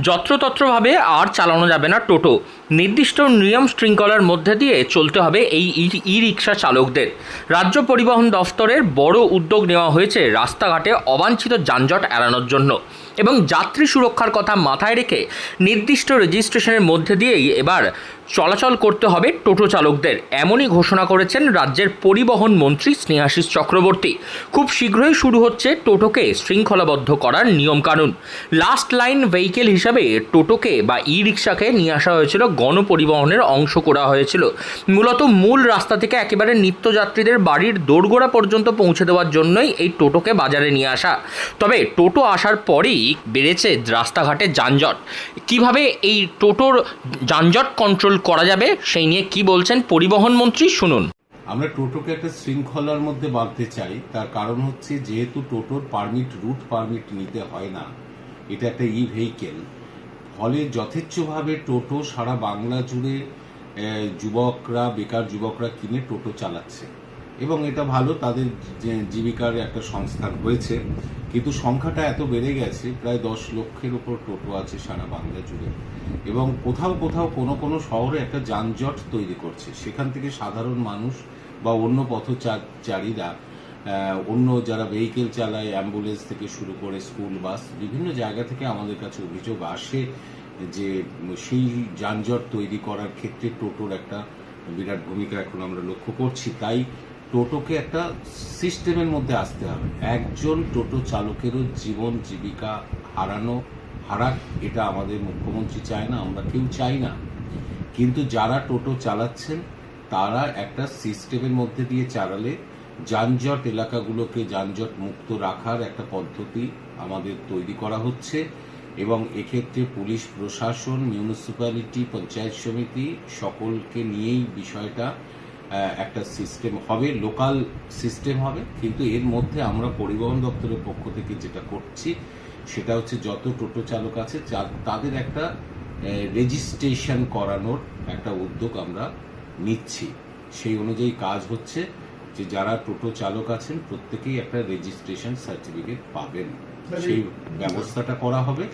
যত্রতত্রভাবে আর চালানো যাবে না টোটো। নির্দিষ্ট নিয়ম শৃঙ্খলার মধ্যে দিয়ে চলতে হবে এই ই রিক্সা চালকদের। রাজ্য পরিবহন দফতরের বড় উদ্যোগ নেওয়া হয়েছে রাস্তাঘাটে অবাঞ্ছিত যানজট এড়ানোর জন্য এবং যাত্রী সুরক্ষার কথা মাথায় রেখে নির্দিষ্ট রেজিস্ট্রেশনের মধ্যে দিয়েই এবার চলাচল করতে হবে টোটো চালকদের। এমনই ঘোষণা করেছেন রাজ্যের পরিবহন মন্ত্রী স্নেহাশিস চক্রবর্তী। খুব শীঘ্রই শুরু হচ্ছে টোটোকে শৃঙ্খলাবদ্ধ করার নিয়মকানুন। লাস্ট লাইন ভেহিকেল হিসাবে টোটোকে বা ই রিক্সাকে নিয়ে আসা হয়েছিল, গণপরিবহনের অংশ করা হয়েছিল। মূলত মূল রাস্তা থেকে একেবারে নিত্যযাত্রীদের বাড়ির দোরগোড়া পর্যন্ত পৌঁছে দেওয়ার জন্যই এই টোটোকে বাজারে নিয়ে আসা। তবে টোটো আসার পরেই বেড়েছে রাস্তাঘাটে যানজট। কিভাবে এই টোটোর যানজট কন্ট্রোল করা যাবে সেই নিয়ে কি বলছেন পরিবহন মন্ত্রী, শুনুন। আমরা টোটোকে একটা শৃঙ্খলার মধ্যে বাঁধতে চাই। তার কারণ হচ্ছে, যেহেতু টোটোর রুট পারমিট নিতে হয় না, এটা একটা ই ভেহিকেল, ফলে যথেচ্ছভাবে টোটো সারা বাংলা জুড়ে বেকার যুবকরা কিনে টোটো চালাচ্ছে এবং এটা ভালো, তাদের জীবিকার একটা সংস্থান হয়েছে। কিন্তু সংখ্যাটা এত বেড়ে গেছে, প্রায় 10 লক্ষের উপর টোটো আছে সারা বাংলা জুড়ে এবং কোথাও কোথাও কোনো শহরে একটা যানজট তৈরি করছে। সেখান থেকে সাধারণ মানুষ বা অন্য পথচারীরা, অন্য যারা ভেহিকেল চালায়, অ্যাম্বুলেন্স থেকে শুরু করে স্কুল বাস, বিভিন্ন জায়গা থেকে আমাদের কাছে অভিযোগ আসে যে সেই যানজট তৈরি করার ক্ষেত্রে টোটোর একটা বিরাট ভূমিকা এখন আমরা লক্ষ্য করছি। তাই টোটোকে একটা সিস্টেমের মধ্যে আসতে হবে। একজন টোটো চালকেরও জীবন জীবিকা হারাক, এটা আমাদের মুখ্যমন্ত্রী চায় না, আমরা কেউ চাই না। কিন্তু যারা টোটো চালাচ্ছেন তারা একটা সিস্টেমের মধ্যে দিয়ে চালালে যানজট এলাকাগুলোকে যানজট মুক্ত রাখার একটা পদ্ধতি আমাদের তৈরি করা হচ্ছে এবং এক্ষেত্রে পুলিশ প্রশাসন, মিউনিসিপ্যালিটি, পঞ্চায়েত সমিতি সকলকে নিয়েই বিষয়টা একটা সিস্টেম হবে, লোকাল সিস্টেম হবে। কিন্তু এর মধ্যে আমরা পরিবহন দপ্তরের পক্ষ থেকে যেটা করছি সেটা হচ্ছে, যত টোটো চালক আছে তাদের একটা রেজিস্ট্রেশন করানোর একটা উদ্যোগ আমরা নিচ্ছি। সেই অনুযায়ী কাজ হচ্ছে যে যারা টোটো চালক আছেন প্রত্যেকেই একটা রেজিস্ট্রেশন সার্টিফিকেট পাবেন, সেই ব্যবস্থাটা করা হবে।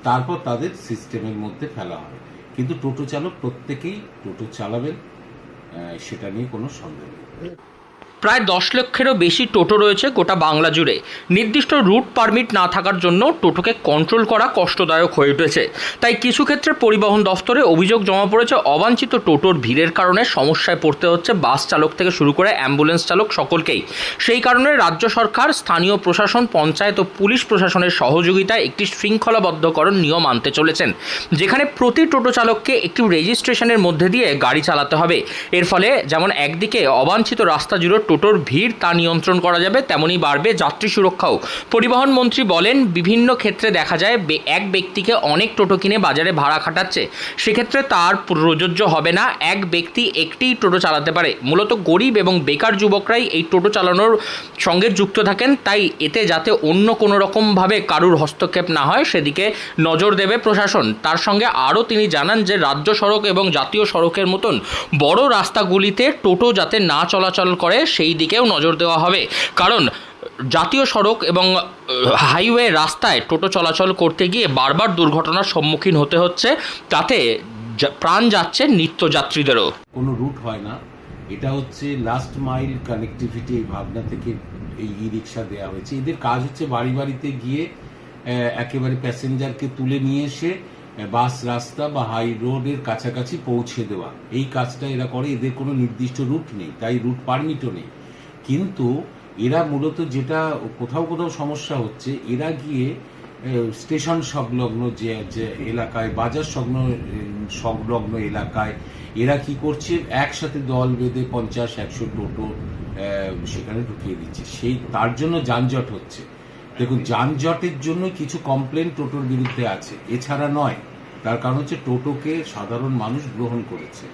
তারপর তাদের সিস্টেমের মধ্যে ফেলা হবে। কিন্তু টোটো চালক প্রত্যেকেই টোটো চালাবেন, সেটা নিয়ে কোনো সন্দেহ নেই। প্রায় 10 লক্ষেরও বেশি টোটো রয়েছে গোটা বাংলা জুড়ে। নির্দিষ্ট রুট পারমিট না থাকার জন্য টোটোকে কন্ট্রোল করা কষ্টদায়ক হয়ে উঠেছে। তাই কিছু ক্ষেত্রে পরিবহন দফতরে অভিযোগ জমা পড়েছে, অবাঞ্ছিত টোটোর ভিড়ের কারণে সমস্যায় পড়তে হচ্ছে বাস চালক থেকে শুরু করে অ্যাম্বুলেন্স চালক সকলকেই। সেই কারণে রাজ্য সরকার, স্থানীয় প্রশাসন, পঞ্চায়েত ও পুলিশ প্রশাসনের সহযোগিতায় একটি শৃঙ্খলাবদ্ধকরণ নিয়ম আনতে চলেছেন, যেখানে প্রতি টোটো চালককে একটি রেজিস্ট্রেশনের মধ্যে দিয়ে গাড়ি চালাতে হবে। এর ফলে যেমন একদিকে অবাঞ্ছিত রাস্তা জুড়ে টোটোর ভিড় তা নিয়ন্ত্রণ করা যাবে, তেমনই বাড়বে যাত্রী সুরক্ষাও। পরিবহন মন্ত্রী বলেন, বিভিন্ন ক্ষেত্রে দেখা যায় এক ব্যক্তিকে অনেক টোটো কিনে বাজারে ভাড়া খাটাচ্ছে, সেক্ষেত্রে তার প্রযোজ্য হবে না। এক ব্যক্তি একটিই টোটো চালাতে পারে। মূলত গরিব এবং বেকার যুবকরাই এই টোটো চালানোর সঙ্গে যুক্ত থাকেন। তাই এতে যাতে অন্য কোনো রকমভাবে কারুর হস্তক্ষেপ না হয় সেদিকে নজর দেবে প্রশাসন। তার সঙ্গে আরও তিনি জানান যে রাজ্য সড়ক এবং জাতীয় সড়কের মতন বড় রাস্তাগুলিতে টোটো যাতে না চলাচল করে সেই দিকেও নজর দেওয়া হবে। কারণ জাতীয় সড়ক এবং হাইওয়ে রাস্তায় টোটো চলাচল করতে গিয়ে বারবার দুর্ঘটনার সম্মুখীন হতে হচ্ছে, তাতে প্রাণ যাচ্ছে নিত্যযাত্রীদেরও। কোনো রুট হয় না, এটা হচ্ছে লাস্ট মাইল কানেক্টিভিটি। এই ভাবনা থেকে এই ই রিক্সা দেওয়া হয়েছে। এদের কাজ হচ্ছে বাড়ি বাড়িতে গিয়ে একেবারে প্যাসেঞ্জারকে তুলে নিয়ে এসে বাস রাস্তা বা হাই রোডের কাছাকাছি পৌঁছে দেওয়া, এই কাজটা এরা করে। এদের কোনো নির্দিষ্ট রুট নেই, তাই রুট পারমিটও নেই। কিন্তু এরা মূলত যেটা কোথাও কোথাও সমস্যা হচ্ছে, এরা গিয়ে স্টেশন সংলগ্ন যে এলাকায়, বাজার সংলগ্ন এলাকায় এরা কি করছে, একসাথে দল বেঁধে 50-100 টোটো সেখানে ঢুকিয়ে দিচ্ছে। তার জন্য যানজট হচ্ছে। দেখুন, যানজটের জন্য কিছু কমপ্লেন টোটোর বিরুদ্ধে আছে, এছাড়া নয়। তার কারণ হচ্ছে টোটোকে সাধারণ মানুষ গ্রহণ করেছে,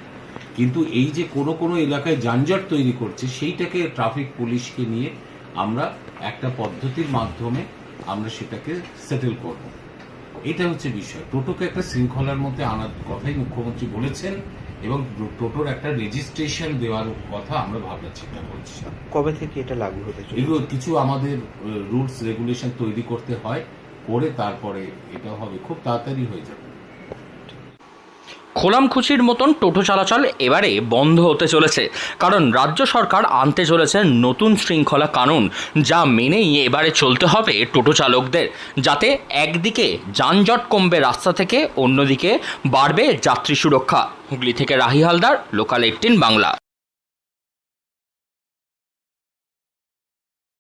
কিন্তু এই যে কোনো এলাকায় যানজট তৈরি করছে, সেইটাকে ট্রাফিক পুলিশকে নিয়ে আমরা একটা পদ্ধতির মাধ্যমে আমরা সেটাকে সেটেল করব। এটা হচ্ছে বিষয়। টোটোকে একটা শৃঙ্খলার মধ্যে আনার কথাই মুখ্যমন্ত্রী বলেছেন এবং টোটোর একটা রেজিস্ট্রেশন দেওয়ার কথা আমরা ভাবনা চিন্তা করছি। কবে থেকে এটা লাগু হতে চলেছে? এগুলো কিছু আমাদের রুলস রেগুলেশন তৈরি করতে হয়, করে তারপরে এটা হবে, খুব তাড়াতাড়ি হয়ে যাবে। খোলামখুচির মতন টোটো চলাচল এবারে বন্ধ হতে চলেছে, কারণ রাজ্য সরকার আনতে চলেছে নতুন শৃঙ্খলা কানুন, যা মেনেই এবারে চলতে হবে টোটো চালকদের, যাতে একদিকে যানজট কমবে রাস্তা থেকে, অন্যদিকে বাড়বে যাত্রী সুরক্ষা। হুগলি থেকে রাহি হালদার, লোকাল 18 বাংলা।